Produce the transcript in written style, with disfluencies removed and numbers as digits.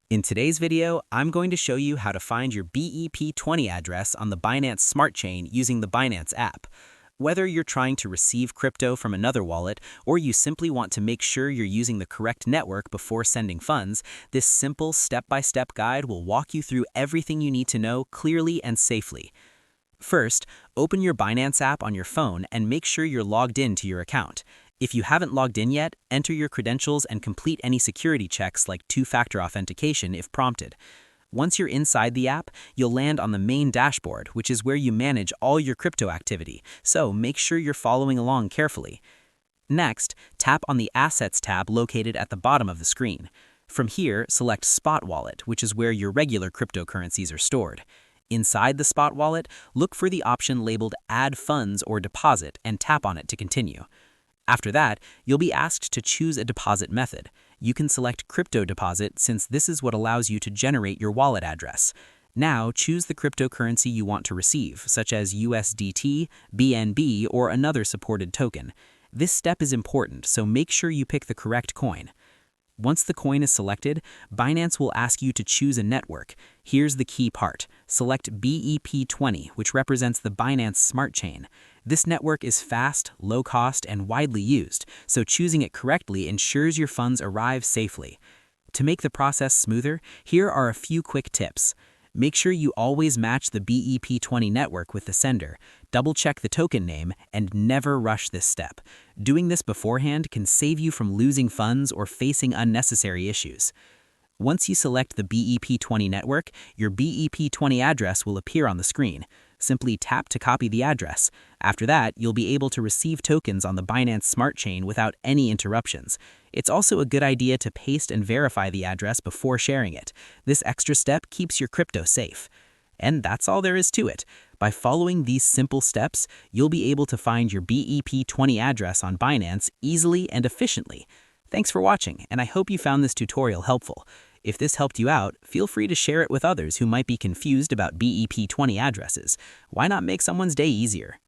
In today's video, I'm going to show you how to find your BEP20 address on the Binance Smart Chain using the Binance app. Whether you're trying to receive crypto from another wallet or you simply want to make sure you're using the correct network before sending funds, this simple step-by-step guide will walk you through everything you need to know clearly and safely. First, open your Binance app on your phone and make sure you're logged in to your account. If you haven't logged in yet, enter your credentials and complete any security checks like two-factor authentication if prompted. Once you're inside the app, you'll land on the main dashboard, which is where you manage all your crypto activity, so make sure you're following along carefully. Next, tap on the Assets tab located at the bottom of the screen. From here, select Spot Wallet, which is where your regular cryptocurrencies are stored. Inside the Spot Wallet, look for the option labeled Add Funds or Deposit and tap on it to continue. After that, you'll be asked to choose a deposit method. You can select crypto deposit since this is what allows you to generate your wallet address. Now, choose the cryptocurrency you want to receive, such as USDT, BNB, or another supported token. This step is important, so make sure you pick the correct coin. Once the coin is selected, Binance will ask you to choose a network. Here's the key part. Select BEP20, which represents the Binance Smart Chain. This network is fast, low cost, and widely used, so choosing it correctly ensures your funds arrive safely. To make the process smoother, here are a few quick tips. Make sure you always match the BEP20 network with the sender. Double-check the token name and never rush this step. Doing this beforehand can save you from losing funds or facing unnecessary issues. Once you select the BEP20 network, your BEP20 address will appear on the screen. Simply tap to copy the address. After that, you'll be able to receive tokens on the Binance Smart Chain without any interruptions. It's also a good idea to paste and verify the address before sharing it. This extra step keeps your crypto safe. And that's all there is to it. By following these simple steps, you'll be able to find your BEP20 address on Binance easily and efficiently. Thanks for watching, and I hope you found this tutorial helpful. If this helped you out, feel free to share it with others who might be confused about BEP20 addresses. Why not make someone's day easier?